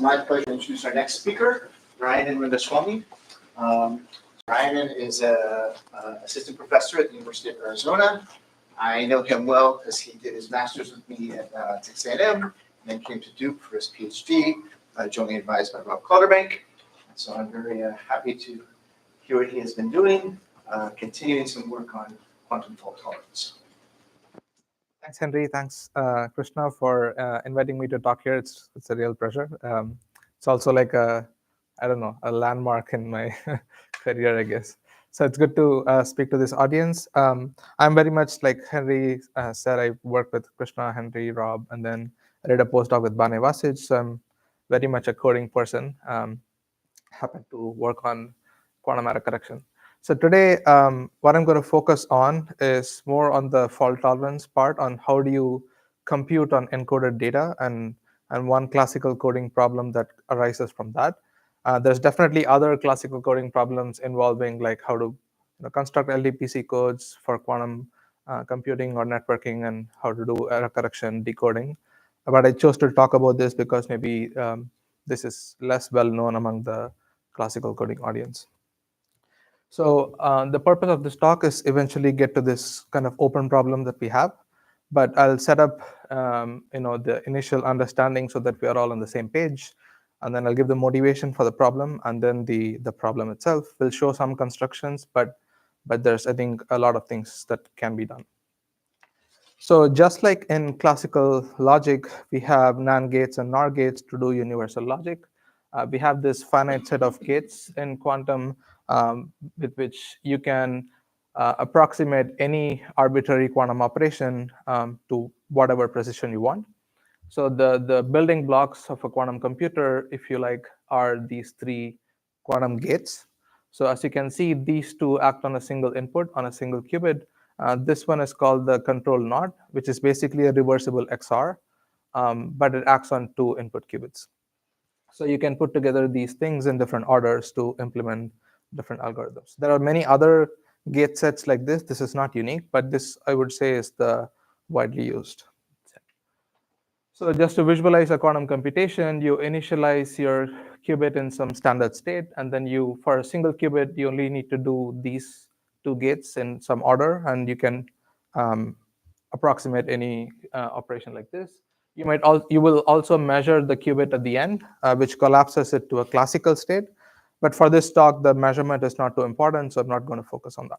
my pleasure to introduce our next speaker, Rengaswamy. Narayanan is an assistant professor at the University of Arizona. I know him well because he did his master's with me at Texas A&M, and then came to Duke for his PhD, jointly advised by Rob Calderbank. So I'm very happy to hear what he has been doing, continuing some work on quantum fault tolerance. Thanks, Henry. Thanks, Krishna, for inviting me to talk here. It's a real pleasure. It's also like a landmark in my career, I guess. So it's good to speak to this audience. I'm very much like Henry said. I worked with Krishna, Henry, Rob, and then I did a postdoc with Bane Vasich. So I'm very much a coding person. Happen to work on quantum error correction. So today, what I'm going to focus on is more on the fault tolerance part, on how do you compute on encoded data, and one classical coding problem that arises from that. There's definitely other classical coding problems involving like how to construct LDPC codes for quantum computing or networking, and how to do error correction, decoding. But I chose to talk about this because maybe this is less well known among the classical coding audience. So the purpose of this talk is eventually get to this kind of open problem that we have, but I'll set up the initial understanding so that we are all on the same page, and then I'll give the motivation for the problem, and then the problem itself will show some constructions, but there's, I think, a lot of things that can be done. So just like in classical logic, we have NAND gates and NOR gates to do universal logic. We have this finite set of gates in quantum with which you can approximate any arbitrary quantum operation to whatever precision you want. So the building blocks of a quantum computer, if you like, are these three quantum gates. So as you can see, these two act on a single input on a single qubit. This one is called the control NOT, which is basically a reversible XOR, but it acts on two input qubits. So you can put together these things in different orders to implement different algorithms. There are many other gate sets like this. This is not unique, but this, I would say, is the widely used set. So just to visualize a quantum computation, you initialize your qubit in some standard state, and then for a single qubit, you only need to do these two gates in some order, and you can approximate any operation like this. You will also measure the qubit at the end, which collapses it to a classical state. But for this talk, the measurement is not too important, so I'm not going to focus on that.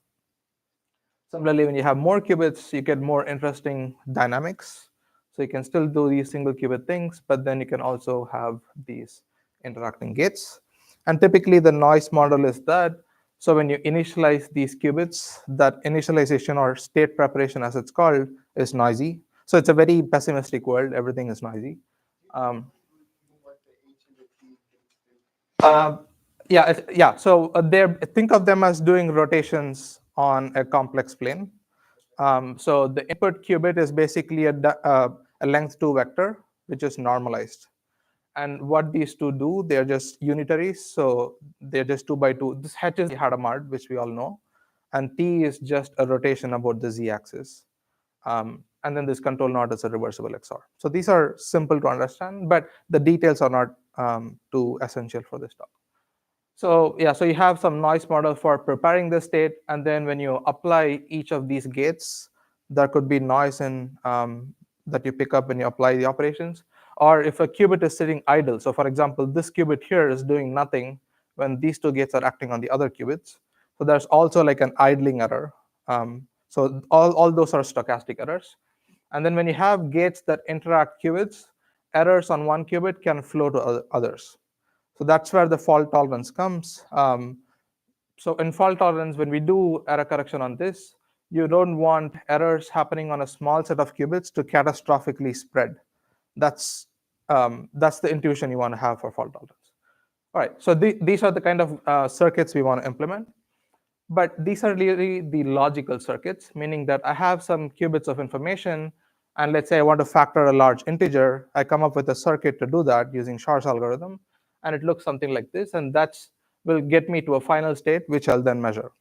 Similarly, when you have more qubits, you get more interesting dynamics. So you can still do these single qubit things, but then you can also have these interacting gates. And typically, the noise model is that. So when you initialize these qubits, that initialization or state preparation, as it's called, is noisy. So it's a very pessimistic world. Everything is noisy. Yeah. So think of them as doing rotations on a complex plane. So the input qubit is basically a length 2 vector, which is normalized. And what these two do, they're just unitaries. So they're just 2 by 2. This H is the Hadamard, which we all know. And T is just a rotation about the z-axis. And then this control NOT is a reversible XOR. So these are simple to understand, but the details are not too essential for this talk. So yeah, so you have some noise model for preparing the state, and then when you apply each of these gates, there could be noise in that you pick up when you apply the operations. Or if a qubit is sitting idle, so for example, this qubit here is doing nothing when these two gates are acting on the other qubits. So there's also like an idling error. So all those are stochastic errors. And then when you have gates that interact qubits, errors on one qubit can flow to others. So that's where the fault tolerance comes. So in fault tolerance, when we do error correction on this, you don't want errors happening on a small set of qubits to catastrophically spread. That's the intuition you want to have for fault tolerance. All right, so these are the kind of circuits we want to implement. But these are really the logical circuits, meaning that I have some qubits of information, and let's say I want to factor a large integer. I come up with a circuit to do that using Shar's algorithm, and it looks something like this, and that will get me to a final state, which I'll then measure.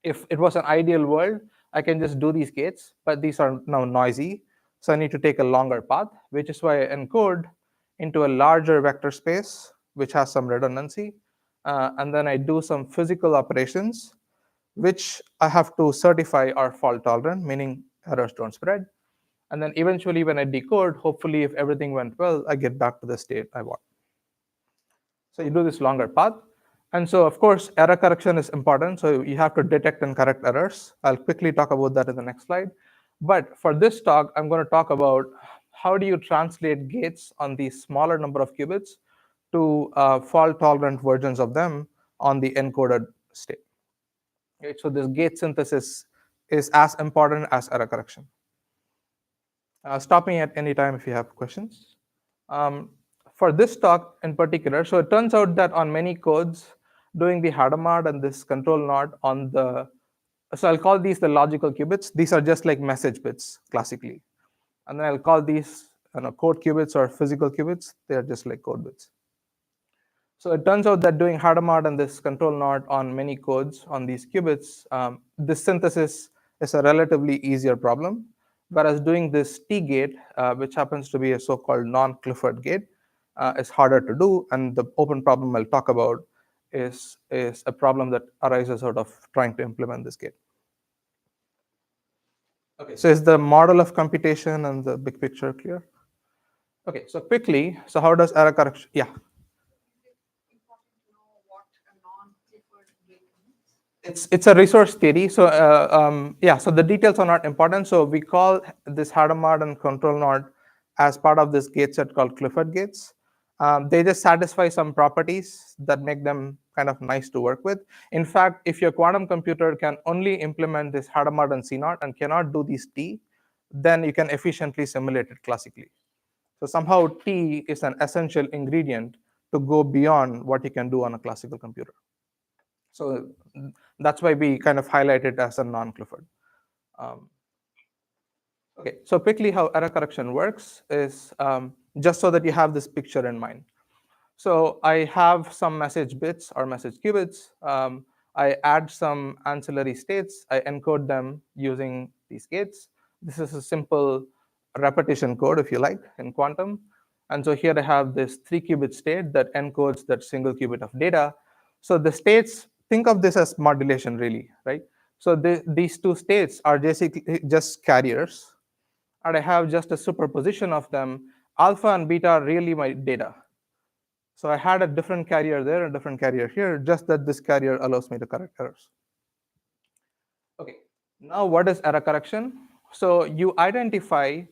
If it was an ideal world, I can just do these gates, but these are now noisy, so I need to take a longer path, which is why I encode into a larger vector space, which has some redundancy. And then I do some physical operations, which I have to certify are fault tolerant, meaning errors don't spread. And then eventually when I decode, hopefully if everything went well, I get back to the state I want. So you do this longer path. And so of course, error correction is important. So you have to detect and correct errors. I'll quickly talk about that in the next slide. But for this talk, I'm going to talk about how do you translate gates on the smaller number of qubits to fault-tolerant versions of them on the encoded state. Right? So this gate synthesis is as important as error correction. Stop me at any time if you have questions. For this talk in particular, so it turns out that on many codes, doing the Hadamard and this control node on the, so I'll call these the logical qubits. These are just like message bits classically. And then I'll call these code qubits or physical qubits. They're just like code bits. So it turns out that doing Hadamard and this control node on many codes on these qubits, this synthesis is a relatively easier problem. Whereas doing this T gate, which happens to be a so-called non-Clifford gate, is harder to do. And the open problem I'll talk about is a problem that arises out of trying to implement this gate. Okay, so is the model of computation and the big picture clear? Okay, so quickly, so how does error correction? Yeah. It's a resource theory. So yeah, so the details are not important. So we call this Hadamard and control node as part of this gate set called Clifford gates. They just satisfy some properties that make them kind of nice to work with. In fact, if your quantum computer can only implement this Hadamard and CNOT and cannot do these T, then you can efficiently simulate it classically. So somehow T is an essential ingredient to go beyond what you can do on a classical computer. So that's why we kind of highlight it as a non-Clifford. Okay, so quickly how error correction works is just so that you have this picture in mind. So I have some message bits or message qubits. I add some ancillary states. I encode them using these gates. This is a simple repetition code, if you like, in quantum. And so here I have this 3-qubit state that encodes that single qubit of data. So the states, think of this as modulation, really, right? So these two states are basically just carriers. And I have just a superposition of them. Alpha and beta are really my data. So I had a different carrier there, a different carrier here, just that this carrier allows me to correct errors. Okay, now what is error correction? So you identify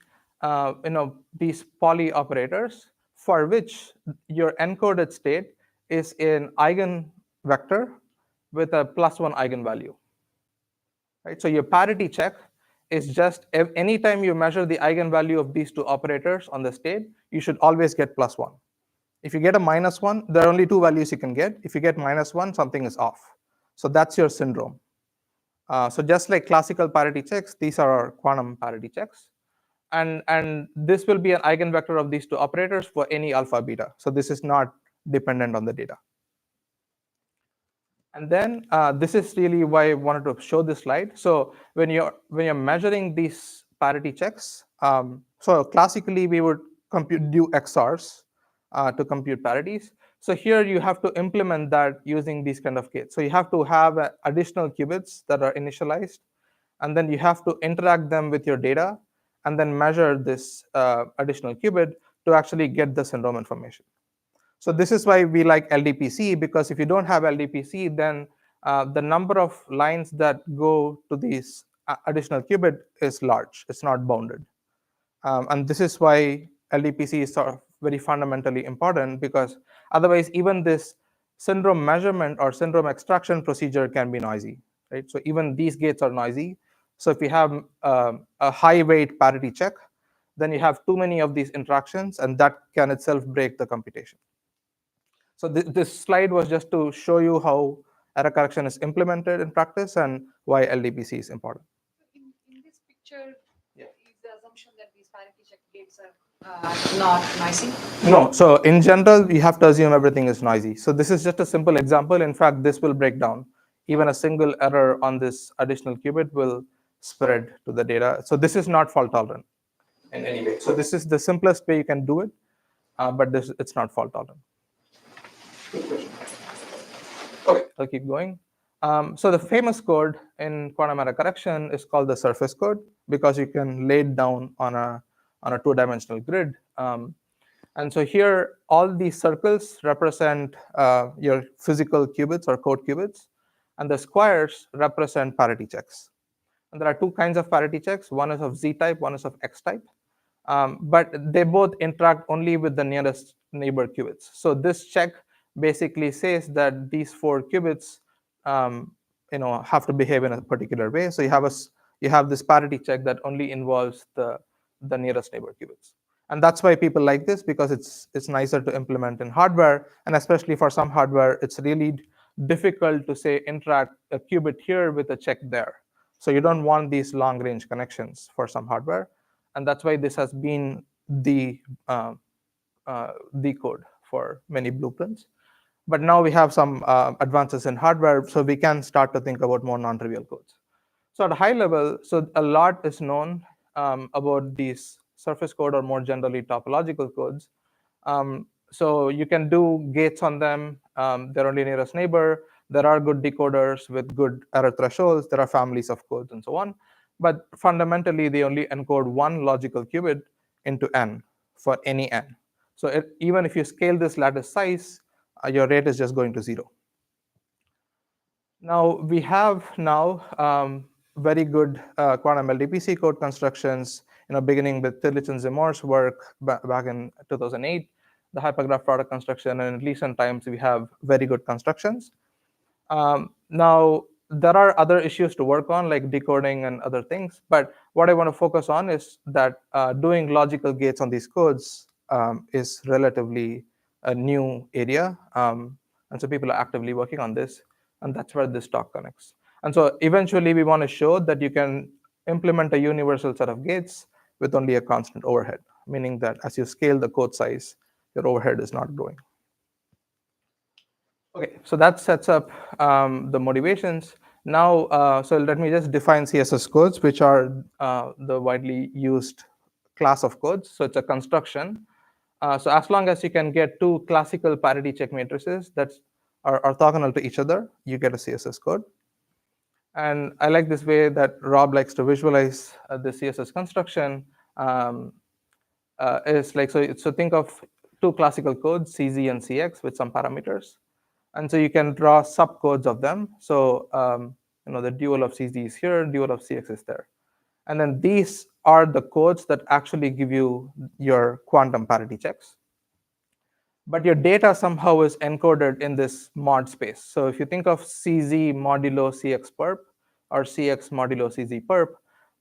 these poly operators for which your encoded state is an eigenvector with a +1 eigenvalue. Right? So your parity check is just anytime you measure the eigenvalue of these two operators on the state, you should always get +1. If you get a -1, there are only two values you can get. If you get -1, something is off. So that's your syndrome. So just like classical parity checks, these are our quantum parity checks. And this will be an eigenvector of these two operators for any alpha beta. So this is not dependent on the data. And then this is really why I wanted to show this slide. So when you're measuring these parity checks, so classically we would do XORs to compute parities. So here you have to implement that using these kind of gates. So you have to have additional qubits that are initialized, and then you have to interact them with your data, and then measure this additional qubit to actually get the syndrome information. So this is why we like LDPC, because if you don't have LDPC, then the number of lines that go to these additional qubit is large. It's not bounded. And this is why LDPC is sort of very fundamentally important, because otherwise even this syndrome measurement or syndrome extraction procedure can be noisy, right? So even these gates are noisy. So if you have a high weight parity check, then you have too many of these interactions, and that can itself break the computation. So this slide was just to show you how error correction is implemented in practice and why LDPC is important. In this picture, is the assumption that these parity check gates are not noisy? No. So in general, we have to assume everything is noisy. So this is just a simple example. In fact, this will break down. Even a single error on this additional qubit will spread to the data. So this is not fault tolerant in any way. So this is the simplest way you can do it. but it's not fault tolerant. Good question. Okay. I'll keep going. So the famous code in quantum error correction is called the surface code because you can lay it down on a two-dimensional grid. And so here, all these circles represent your physical qubits or code qubits, and the squares represent parity checks. And there are two kinds of parity checks. One is of Z-type, one is of X-type. But they both interact only with the nearest neighbor qubits. So this check basically says that these 4 qubits have to behave in a particular way. So you have this parity check that only involves the nearest neighbor qubits. And that's why people like this, because it's nicer to implement in hardware, and especially for some hardware, it's really difficult to say interact a qubit here with a check there. So you don't want these long-range connections for some hardware, and that's why this has been the code for many blueprints. But now we have some advances in hardware, so we can start to think about more non-trivial codes. So at a high level, so a lot is known about these surface code, or more generally topological codes. So you can do gates on them. They're only nearest neighbor. There are good decoders with good error thresholds. There are families of codes and so on. But fundamentally, they only encode one logical qubit into n for any n. So even if you scale this lattice size, your rate is just going to 0. Now, we have very good quantum LDPC code constructions, beginning with Tillich and Zimmer's work back in 2008, the hypergraph product construction, and in recent times, we have very good constructions. Now, there are other issues to work on, like decoding and other things, but what I want to focus on is that doing logical gates on these codes is relatively a new area, and so people are actively working on this, and that's where this talk connects. And so eventually, we want to show that you can implement a universal set of gates with only a constant overhead, meaning that as you scale the code size, your overhead is not growing. Okay, so that sets up the motivations. Now, so let me just define CSS codes, which are the widely used class of codes. So it's a construction. So as long as you can get 2 classical parity check matrices that are orthogonal to each other, you get a CSS code. And I like this way that Rob likes to visualize the CSS construction. Is like, so think of 2 classical codes, CZ and CX, with some parameters. And so you can draw subcodes of them. So the dual of CZ is here, dual of CX is there. And then these are the codes that actually give you your quantum parity checks. But your data somehow is encoded in this mod space. So if you think of CZ modulo CX perp, or CX modulo CZ perp,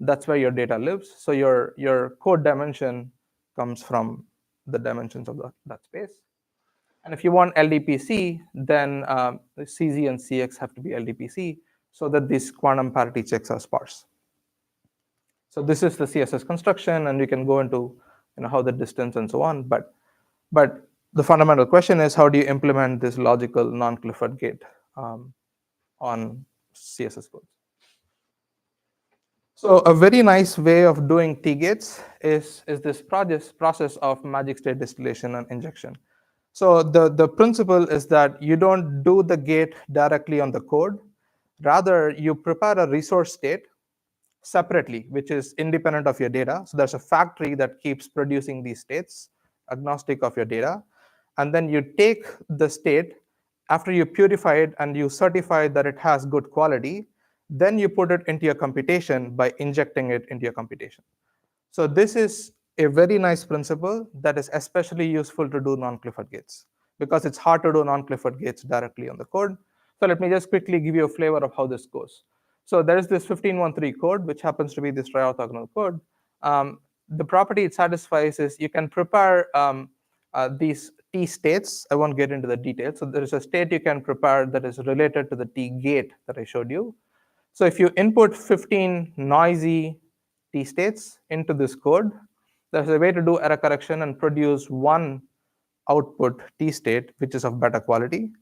that's where your data lives. So your code dimension comes from the dimensions of that space. And if you want LDPC, then the CZ and CX have to be LDPC so that these quantum parity checks are sparse. So this is the CSS construction, and we can go into how the distance and so on. But the fundamental question is, how do you implement this logical non-Clifford gate on CSS codes? So a very nice way of doing T-gates is this process of magic state distillation and injection. So the principle is that you don't do the gate directly on the code. Rather, you prepare a resource state separately, which is independent of your data. So there's a factory that keeps producing these states, agnostic of your data. And then you take the state, after you purify it and you certify that it has good quality, then you put it into your computation by injecting it into your computation. So this is a very nice principle that is especially useful to do non-Clifford gates, because it's hard to do non-Clifford gates directly on the code. So let me just quickly give you a flavor of how this goes. So there's this 1513 code, which happens to be this tri-orthogonal code. The property it satisfies is you can prepare these T states. I won't get into the details. So there is a state you can prepare that is related to the T gate that I showed you. So if you input 15 noisy T states into this code, there's a way to do error correction and produce one output T state, which is of better quality.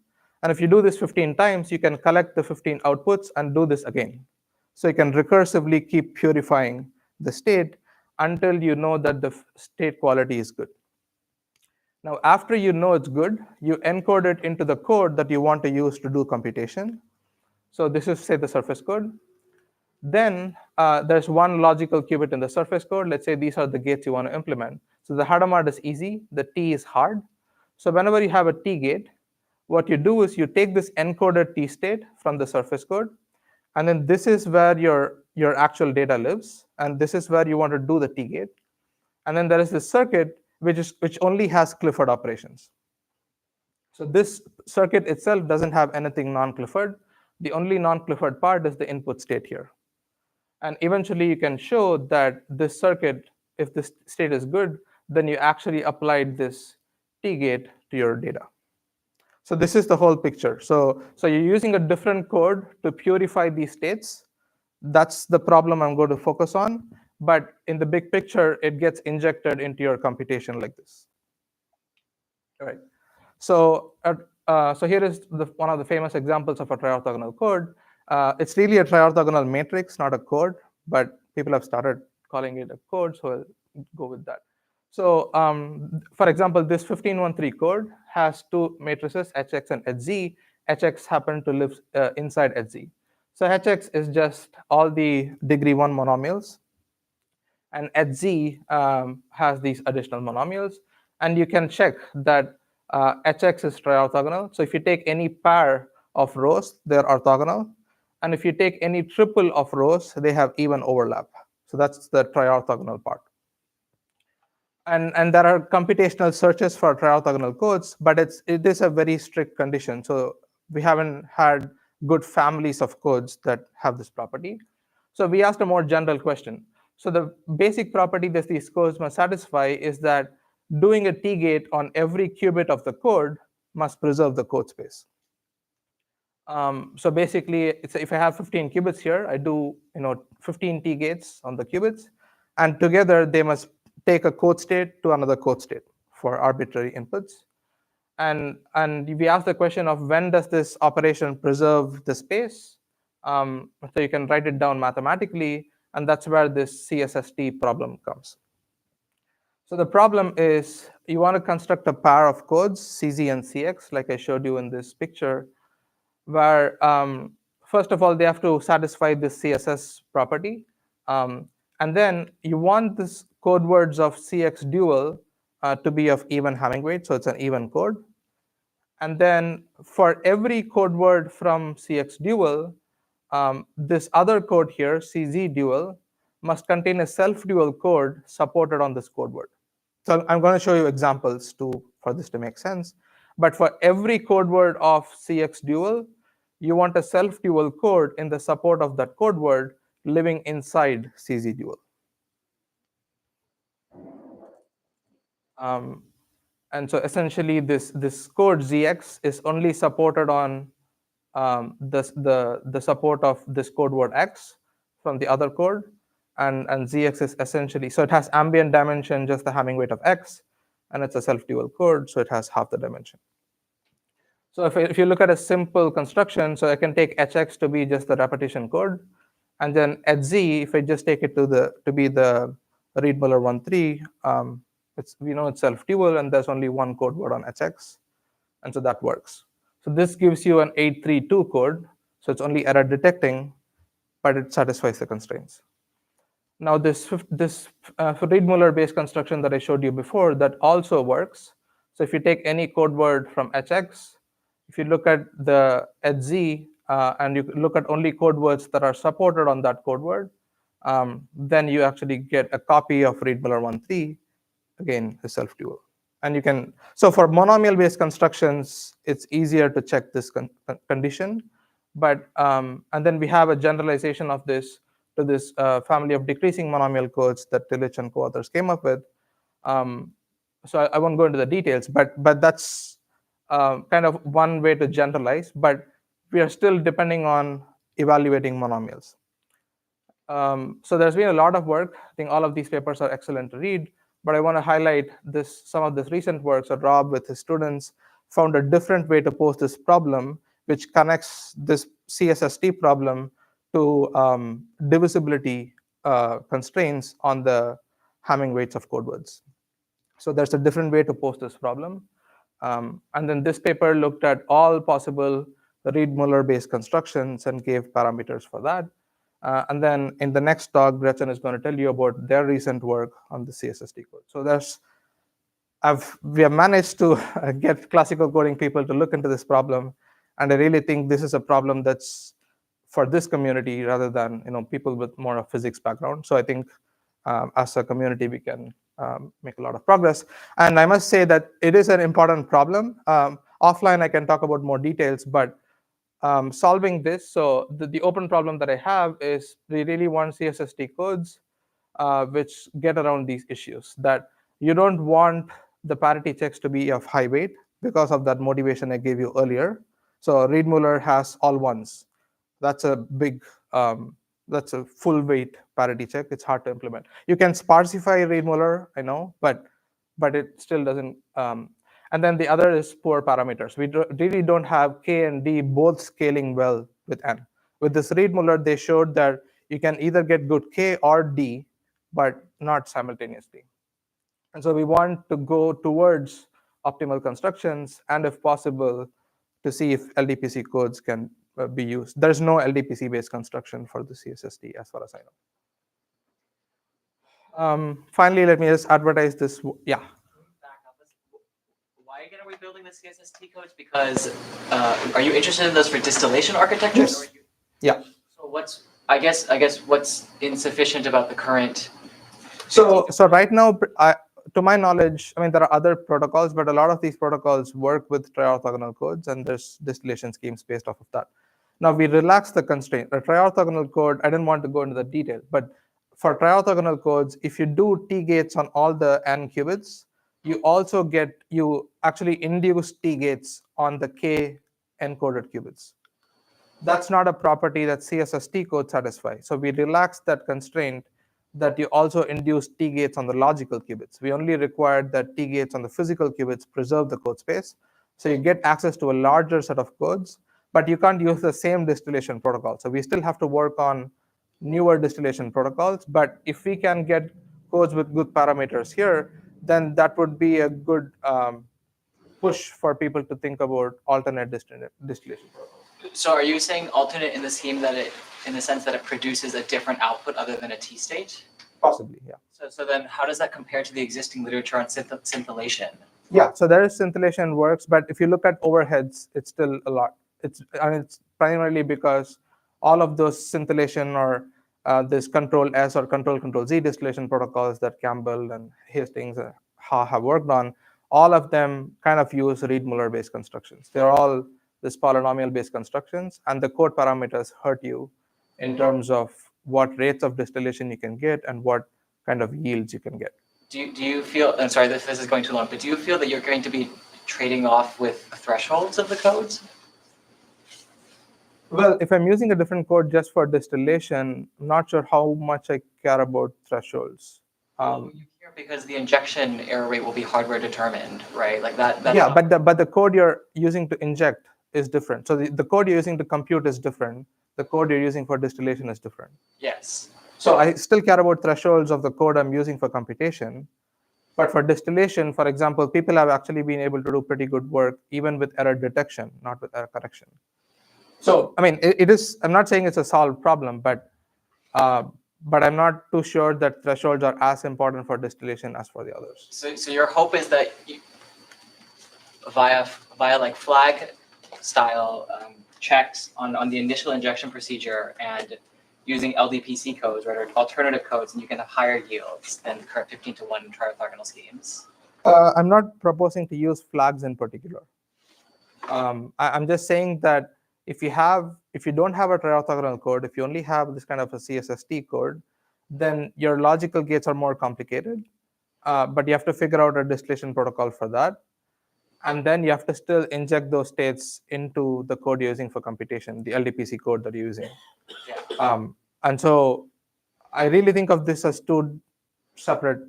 And if you do this 15 times, you can collect the 15 outputs and do this again. So you can recursively keep purifying the state until you know that the state quality is good. Now, after you know it's good, you encode it into the code that you want to use to do computation. So this is, say, the surface code. Then there's one logical qubit in the surface code. Let's say these are the gates you want to implement. So the Hadamard is easy. The T is hard. So whenever you have a T gate, what you do is you take this encoded T state from the surface code, and then this is where your actual data lives, and this is where you want to do the T gate. And then there is this circuit which only has Clifford operations. So this circuit itself doesn't have anything non-Clifford. The only non-Clifford part is the input state here. And eventually you can show that this circuit, if this state is good, then you actually applied this T gate to your data. So this is the whole picture. So you're using a different code to purify these states. That's the problem I'm going to focus on. But in the big picture, it gets injected into your computation like this. All right. So here is one of the famous examples of a triorthogonal code. It's really a triorthogonal matrix, not a code, but people have started calling it a code, so I'll go with that. So for example, this 1513 code has two matrices, Hx and Hz. Hx happen to live inside Hz. So Hx is just all the degree 1 monomials, and Hz has these additional monomials. And you can check that Hx is triorthogonal. So if you take any pair of rows, they're orthogonal. And if you take any triple of rows, they have even overlap. So that's the triorthogonal part. And there are computational searches for triorthogonal codes, but it is a very strict condition. So we haven't had good families of codes that have this property. So we asked a more general question. So the basic property that these codes must satisfy is that doing a T gate on every qubit of the code must preserve the code space. So basically, if I have 15 qubits here, I do 15 T gates on the qubits, and together they must take a code state to another code state for arbitrary inputs. And we ask the question of when does this operation preserve the space? So you can write it down mathematically, and that's where this CSST problem comes. So the problem is you want to construct a pair of codes, CZ and CX, like I showed you in this picture, where first of all, they have to satisfy this CSS property. And then you want this code words of CX dual to be of even Hamming weight, so it's an even code. And then for every code word from CX dual, this other code here, CZ dual, must contain a self-dual code supported on this code word. So I'm going to show you examples for this to make sense. But for every code word of CX dual, you want a self-dual code in the support of that code word living inside CZ dual. And so essentially, this code ZX is only supported on the support of this code word X from the other code. And ZX is essentially, so it has ambient dimension, just the Hamming weight of X, and it's a self-dual code, so it has half the dimension. So if you look at a simple construction, so I can take HX to be just the repetition code, and then HZ, if I just take it to be the Reed-Muller 1-3, we know it's self-dual, and there's only one code word on HX, and so that works. So this gives you an 832 code, so it's only error detecting, but it satisfies the constraints. Now this Reed-Muller based construction that I showed you before, that also works. So if you take any code word from HX, if you look at the HZ, and you look at only code words that are supported on that code word, then you actually get a copy of Reed-Muller 1-3, again, the self-dual. And you can, so for monomial-based constructions, it's easier to check this condition. But, and then we have a generalization of this to this family of decreasing monomial codes that Tillich and co-authors came up with. So I won't go into the details, but that's kind of one way to generalize. But we are still depending on evaluating monomials. So there's been a lot of work. I think all of these papers are excellent to read. But I want to highlight some of this recent work. So Rob, with his students, found a different way to pose this problem, which connects this CSST problem to divisibility constraints on the Hamming weights of code words. So there's a different way to pose this problem. And then this paper looked at all possible Reed-Muller-based constructions and gave parameters for that. And then in the next talk, Gretchen is going to tell you about their recent work on the CSST code. So we have managed to get classical coding people to look into this problem, and I really think this is a problem that's for this community rather than people with more of physics background. So I think as a community we can make a lot of progress. And I must say that it is an important problem. Offline I can talk about more details, but solving this, so the open problem that I have is we really want CSST codes which get around these issues, that you don't want the parity checks to be of high weight because of that motivation I gave you earlier. So Reed-Muller has all ones. That's a big, that's a full weight parity check. It's hard to implement. You can sparsify Reed-Muller, I know, but it still doesn't. And then the other is poor parameters. We really don't have K and D both scaling well with N. With this Reed-Muller, they showed that you can either get good K or D, but not simultaneously. And so we want to go towards optimal constructions, and if possible, to see if LDPC codes can be used. There's no LDPC-based construction for the CSST, as far as I know. Finally, let me just advertise this. Yeah. Why again are we building the CSST codes? Because are you interested in those for distillation architectures? Yes. Yeah. So I guess what's insufficient about the current? So right now, to my knowledge, I mean, there are other protocols, but a lot of these protocols work with triorthogonal codes, and there's distillation schemes based off of that. Now, we relax the constraint. A triorthogonal code, I didn't want to go into the detail, but for triorthogonal codes, if you do T gates on all the N qubits, you actually induce T gates on the K encoded qubits. That's not a property that CSST codes satisfy. So we relax that constraint that you also induce T gates on the logical qubits. We only required that T gates on the physical qubits preserve the code space. So you get access to a larger set of codes, but you can't use the same distillation protocol. So we still have to work on newer distillation protocols. But if we can get codes with good parameters here, then that would be a good push for people to think about alternate distillation protocols. So are you saying alternate in the scheme in the sense that it produces a different output other than a T state? Possibly, yeah. So then how does that compare to the existing literature on scintillation? Yeah, so there is scintillation works, but if you look at overheads, it's still a lot. It's primarily because all of those scintillation or this control S or control Z distillation protocols that Campbell and Hastings have worked on, all of them kind of use Reed-Muller based constructions. They're all this polynomial based constructions, and the code parameters hurt you in terms of what rates of distillation you can get and what kind of yields you can get. Do you feel, I'm sorry, this is going too long, but do you feel that you're going to be trading off with thresholds of the codes? Well, if I'm using a different code just for distillation, I'm not sure how much I care about thresholds. You care because the injection error rate will be hardware determined, right? Like that. Yeah, but the code you're using to inject is different. So the code you're using to compute is different. The code you're using for distillation is different. Yes. So I still care about thresholds of the code I'm using for computation. But for distillation, for example, people have actually been able to do pretty good work even with error detection, not with error correction. So, I mean, it is, I'm not saying it's a solved problem, but I'm not too sure that thresholds are as important for distillation as for the others. So your hope is that via like flag style checks on the initial injection procedure and using LDPC codes, right, or alternative codes, and you can have higher yields than the current 15-to-1 triorthogonal schemes? I'm not proposing to use flags in particular. I'm just saying that if you don't have a triorthogonal code, if you only have this kind of a CSST code, then your logical gates are more complicated, but you have to figure out a distillation protocol for that. And then you have to still inject those states into the code you're using for computation, the LDPC code that you're using. Yeah. And so I really think of this as two separate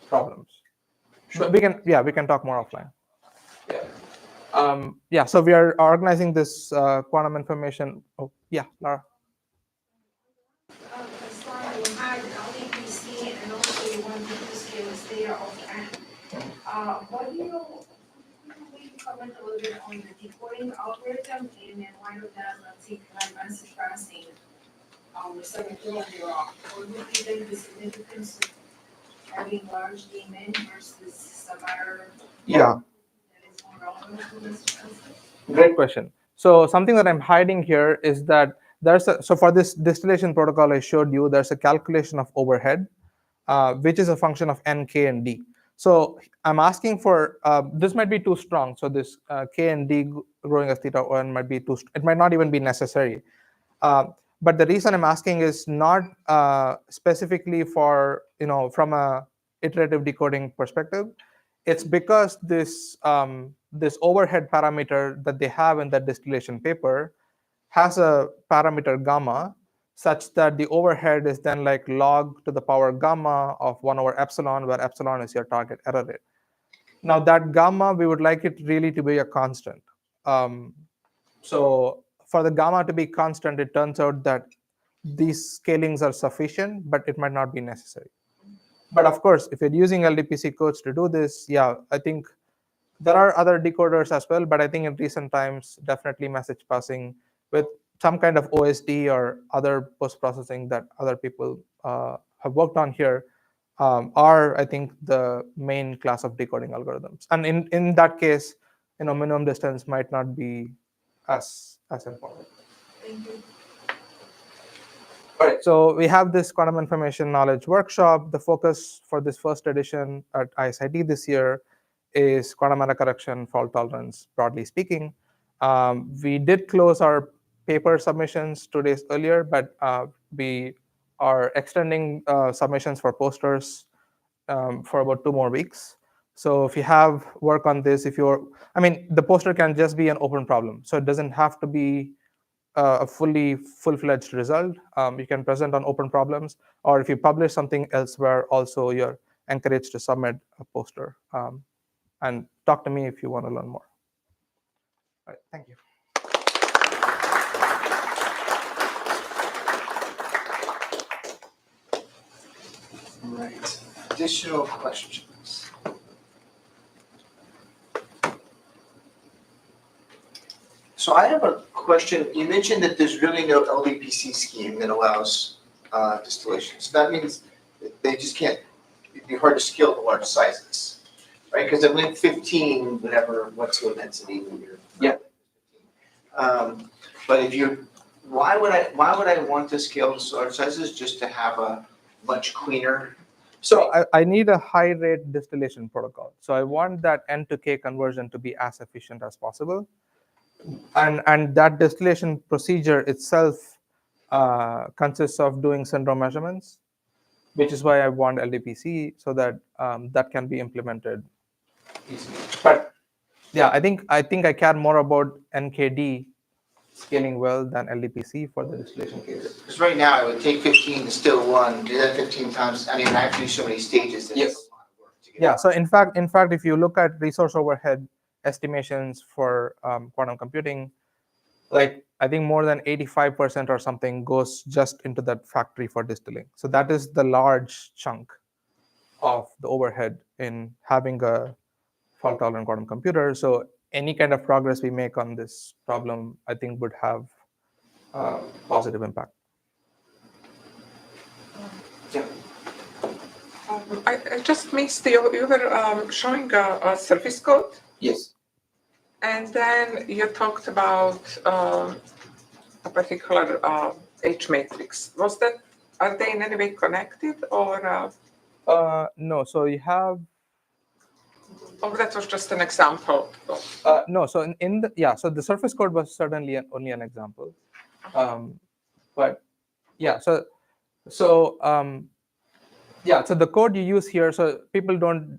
problems. Sure. We can talk more offline. Yeah. So we are organizing this quantum information. Oh, yeah, Lara. The slide you had LDPC me, and also you want me to scale this data of n. What do you, we comment a little bit on the decoding algorithm, and then why not that, let's see, I'm surpassing the 7 off. What would be then the significance of having large daemon versus Savire Yeah, that is more relevant to this translation? great question. So something that I'm hiding here is that so for this distillation protocol I showed you, there's a calculation of overhead, which is a function of n, k, and d. So I'm asking for, this might be too strong. So this k and d growing as theta n might be it might not even be necessary. But the reason I'm asking is not specifically for, from a iterative decoding perspective. It's because this overhead parameter that they have in that distillation paper has a parameter gamma such that the overhead is then like log to the power gamma of 1 over epsilon, where epsilon is your target error rate. Now that gamma, we would like it really to be a constant. So for the gamma to be constant, it turns out that these scalings are sufficient, but it might not be necessary. But of course, if you're using LDPC codes to do this, yeah, I think there are other decoders as well, but I think in recent times, definitely message passing with some kind of OSD or other post-processing that other people have worked on here are, I think, the main class of decoding algorithms. And in that case, minimum distance might not be as important. Thank you. All right, so we have this quantum information knowledge workshop. The focus for this first edition at ISIT this year is quantum error correction, fault tolerance, broadly speaking. We did close our paper submissions 2 days earlier, but we are extending submissions for posters for about 2 more weeks. So if you have work on this, the poster can just be an open problem. So it doesn't have to be a full-fledged result. You can present on open problems, or if you publish something elsewhere, also you're encouraged to submit a poster. And talk to me if you want to learn more. All right, thank you. All right, additional questions? So I have a question. You mentioned that there's really no LDPC scheme that allows distillation. So that means that they just can't, it'd be hard to scale to large sizes, right? Because at link 15, what's the density when you're? Yeah. But why would I want to scale to large sizes just to have a much cleaner? So I need a high rate distillation protocol. So I want that N to K conversion to be as efficient as possible. And that distillation procedure itself consists of doing syndrome measurements, which is why I want LDPC, so that that can be implemented easily. But yeah, I think I care more about NKD scaling well than LDPC for the distillation case. Because right now, it would take 15 to still 1, do that 15 times. I mean, I have to do so many stages that Yes. it's a lot of work to get. Yeah. So in fact, if you look at resource overhead estimations for quantum computing, like I think more than 85% or something goes just into that factory for distilling. So that is the large chunk of the overhead in having a fault-tolerant quantum computer. So any kind of progress we make on this problem, I think, would have positive impact. Yeah. I just missed you were showing a surface code, Yes. and then you talked about a particular H matrix. Are they in any way connected, or No. So you have that was just an example? no. So so the surface code was certainly only an example, but yeah. So the code you use here, so people don't,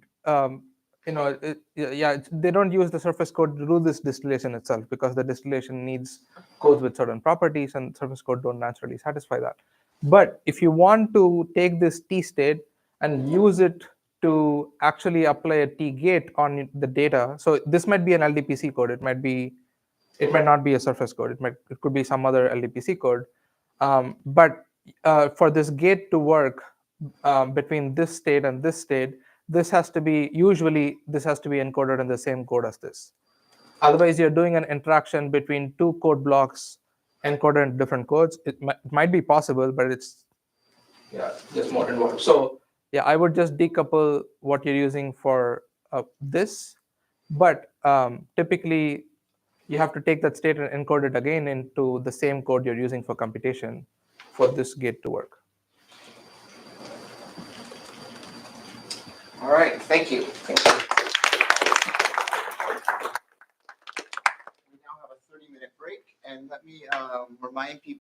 they don't use the surface code to do this distillation itself, because the distillation needs codes with certain properties, and surface code don't naturally satisfy that. But if you want to take this T state and use it to actually apply a T gate on the data, so this might be an LDPC code. It might not be a surface code. It could be some other LDPC code. But for this gate to work, between this state and this state, this has to be encoded in the same code as this. Otherwise, you're doing an interaction between two code blocks encoded in different codes. It might be possible, but it's just more involved. So yeah, I would just decouple what you're using for this, but typically you have to take that state and encode it again into the same code you're using for computation for this gate to work. All right, thank you. We now have a 30-minute break, and let me remind people